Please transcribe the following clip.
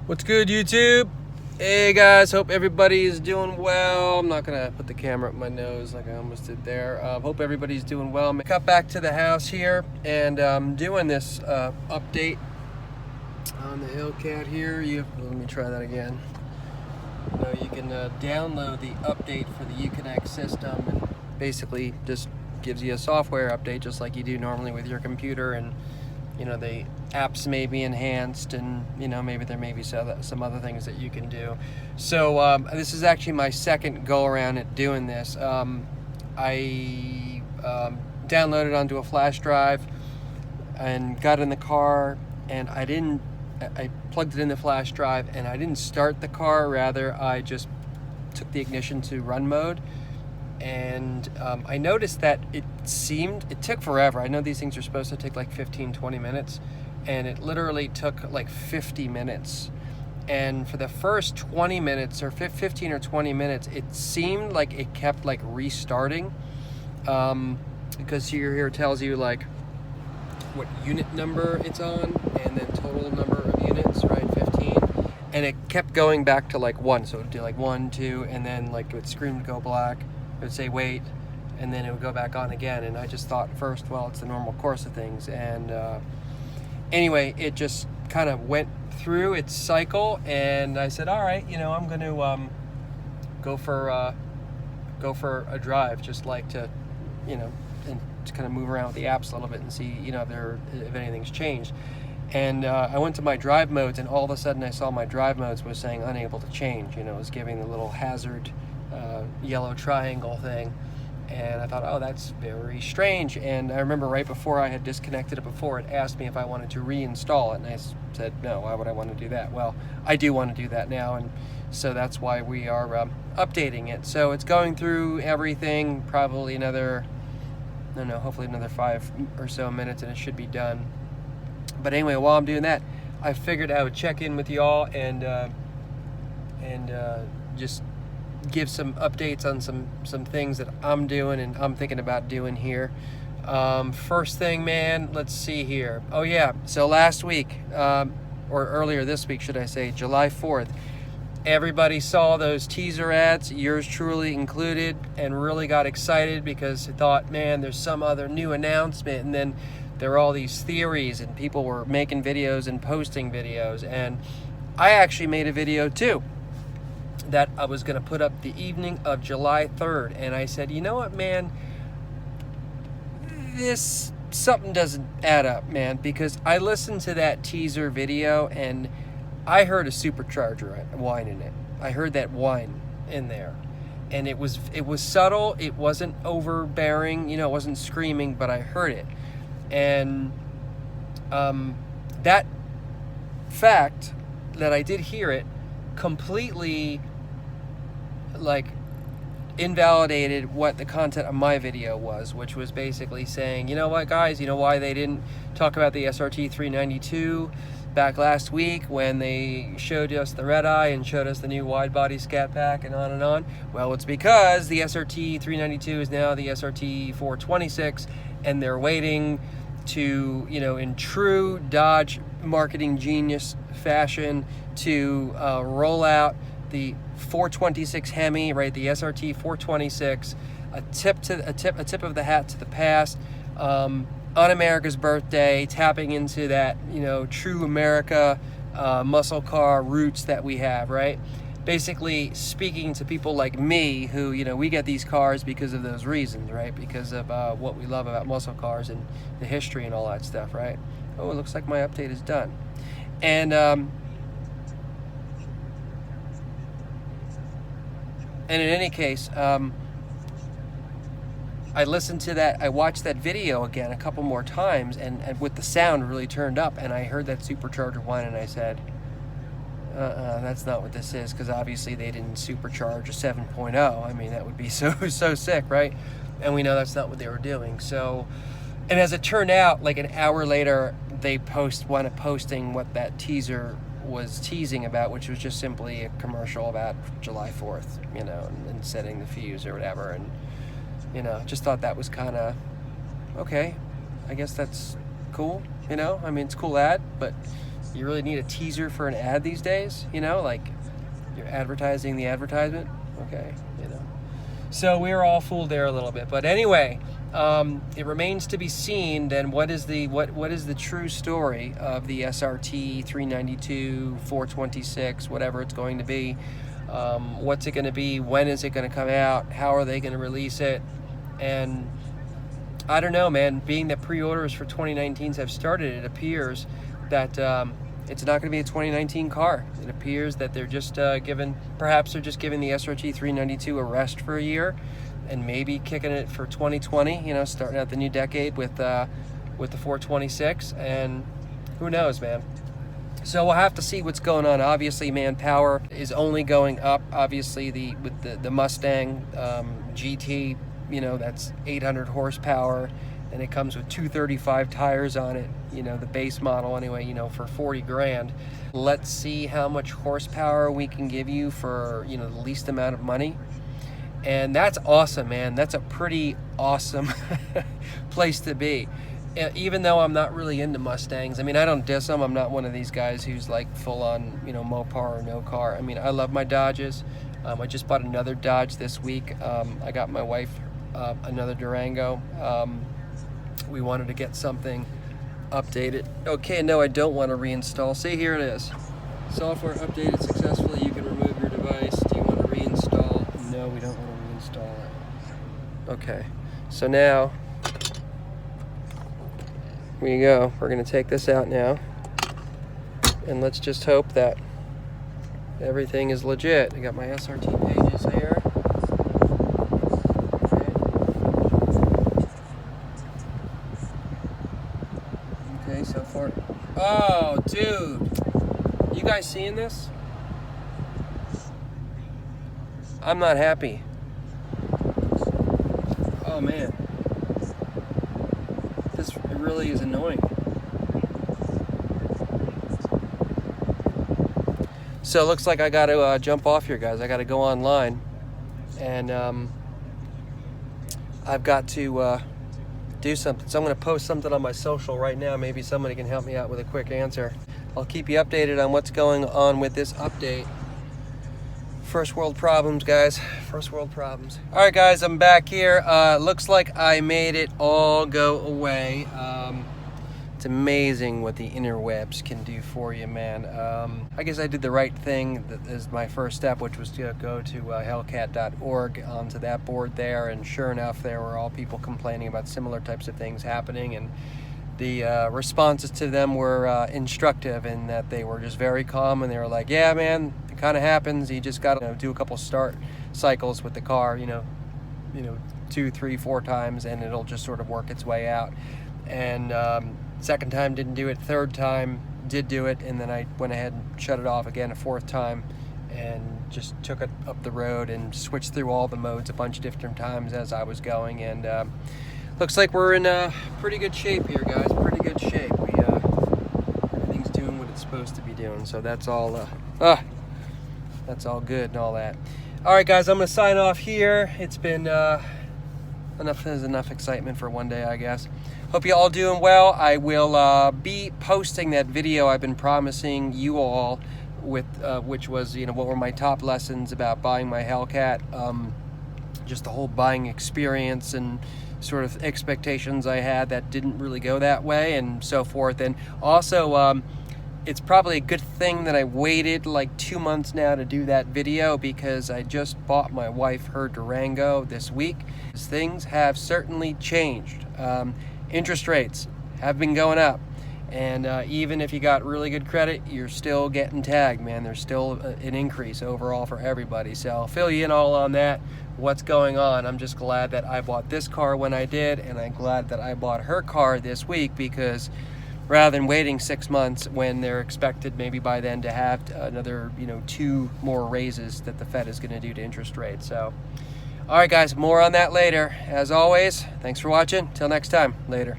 What's good, YouTube? Hey guys, hope everybody's doing well. I'm not gonna put the camera up my nose like I almost did there. Hope everybody's doing well. Cut back to the house here, and doing this update on the Hellcat here. Let me try that again. You can download the update for the Uconnect system, and basically just gives you a software update just like you do normally with your computer, and the apps may be enhanced, and maybe there may be some other things that you can do. So this is actually my second go around at doing this. I downloaded onto a flash drive and got in the car, and I plugged it in the flash drive, and I didn't start the car. Rather, I just took the ignition to run mode, and I noticed that it took forever. I know these things are supposed to take like 15-20 minutes, and it literally took like 50 minutes. And for the first 20 minutes or 15 or 20 minutes, it seemed like it kept like restarting, because here it tells you like what unit number it's on, and then total number of units, right? 15. And it kept going back to like 1, so it would do like 1, 2, and then like it would scream to go black. It would say wait, and then it would go back on again. And I just thought first, well, it's the normal course of things. And anyway, it just kind of went through its cycle, and I said, all right, I'm going to go for a drive, just like to, and to kind of move around with the apps a little bit and see, if anything's changed. And I went to my drive modes, and all of a sudden I saw my drive modes was saying unable to change. It was giving the little hazard yellow triangle thing, and I thought, oh, that's very strange. And I remember right before I had disconnected it before, it asked me if I wanted to reinstall it, and I said no. Why would I want to do that? Well, I do want to do that now, and so that's why we are updating it. So it's going through everything, probably another, I don't know, hopefully another 5 or so minutes, and it should be done. But anyway, while I'm doing that, I figured I would check in with y'all and just give some updates on some things that I'm doing and I'm thinking about doing here. First thing, man, let's see here. Oh yeah, so last week, or earlier this week, should I say, July 4th, everybody saw those teaser ads, yours truly included, and really got excited because they thought, man, there's some other new announcement. And then there were all these theories, and people were making videos and posting videos, and I actually made a video too that I was going to put up the evening of July 3rd, and I said, you know what, man, something doesn't add up, man, because I listened to that teaser video and I heard a supercharger whine in it. I heard that whine in there, and it was subtle. It wasn't overbearing, it wasn't screaming, but I heard it. And that fact that I did hear it completely invalidated what the content of my video was, which was basically saying, you know what, guys, why they didn't talk about the SRT 392 back last week when they showed us the red eye and showed us the new wide body scat pack and on and on? Well, it's because the SRT 392 is now the SRT 426, and they're waiting to, in true Dodge marketing genius fashion, to roll out the 426 Hemi, right? The SRT 426, a tip of the hat to the past, on America's birthday, tapping into that, true America muscle car roots that we have, right? Basically speaking to people like me who, we get these cars because of those reasons, right? Because of what we love about muscle cars and the history and all that stuff, right? Oh, it looks like my update is done. And in any case, I listened to that, I watched that video again a couple more times, and with the sound really turned up, and I heard that supercharger whine, and I said, that's not what this is, because obviously they didn't supercharge a 7.0. I mean, that would be so sick, right? And we know that's not what they were doing. So, and as it turned out, like an hour later, they wound up posting what that teaser was teasing about, which was just simply a commercial about July 4th, and setting the fuse or whatever. And, just thought that was kind of, okay, I guess that's cool, I mean, it's a cool ad, but, You really need a teaser for an ad these days, you know, like you're advertising the advertisement. Okay, you know. So we were all fooled there a little bit. But anyway, it remains to be seen then what is the true story of the SRT 392, 426, whatever it's going to be. What's it going to be? When is it going to come out? How are they going to release it? And I don't know, man. Being that pre-orders for 2019s have started, it appears that it's not going to be a 2019 car. It appears that they're just perhaps they're just giving the SRT 392 a rest for a year, and maybe kicking it for 2020. You know, starting out the new decade with the 426, and who knows, man. So we'll have to see what's going on. Obviously, man, power is only going up. Obviously, with the Mustang GT, you know, that's 800 horsepower, and it comes with 235 tires on it. You know, the base model anyway. You know, for 40 grand. Let's see how much horsepower we can give you for, you know, the least amount of money. And that's awesome, man. That's a pretty awesome place to be. Even though I'm not really into Mustangs. I mean, I don't diss them. I'm not one of these guys who's like full on, you know, Mopar or no car. I mean, I love my Dodges. I just bought another Dodge this week. I got my wife another Durango. We wanted to get something updated. Okay, no, I don't want to reinstall. See, here it is. Software updated successfully. You can remove your device. Do you want to reinstall? No, we don't want to reinstall it. Okay, so now here you go. We're going to take this out now, and let's just hope that everything is legit. I got my SRT pages here. Okay, so far. Oh, dude. You guys seeing this? I'm not happy. Oh, man. It really is annoying. So it looks like I got to jump off here, guys. I got to go online, and I've got to do something. So I'm going to post something on my social right now. Maybe somebody can help me out with a quick answer. I'll keep you updated on what's going on with this update. First world problems, guys. First world problems. All right, guys, I'm back here. Looks like I made it all go away. It's amazing what the interwebs can do for you, man. I guess I did the right thing. That is my first step, which was to go to hellcat.org onto that board there, and sure enough, there were all people complaining about similar types of things happening, and the responses to them were instructive in that they were just very calm, and they were like, yeah, man, it kind of happens. You just got to do a couple start cycles with the car, you know, 2, 3, 4 times, and it'll just sort of work its way out. And second time didn't do it. Third time did do it, and then I went ahead and shut it off again a 4th time and just took it up the road and switched through all the modes a bunch of different times as I was going. And looks like we're in pretty good shape here, guys. Pretty good shape. Everything's doing what it's supposed to be doing, so that's all good and all that. All right, guys, I'm gonna sign off here. It's been there's enough excitement for one day, I guess. Hope you all doing well. I will be posting that video I've been promising you all with, which was, you know, what were my top lessons about buying my Hellcat, just the whole buying experience and sort of expectations I had that didn't really go that way and so forth. And also, it's probably a good thing that I waited like 2 months now to do that video, because I just bought my wife her Durango this week. Things have certainly changed. Interest rates have been going up, and even if you got really good credit, you're still getting tagged, man. There's still an increase overall for everybody. So I'll fill you in all on that, what's going on. I'm just glad that I bought this car when I did, and I'm glad that I bought her car this week, because rather than waiting 6 months when they're expected maybe by then to have another, 2 more raises that the Fed is going to do to interest rates. So, all right, guys, more on that later. As always, thanks for watching. Till next time, later.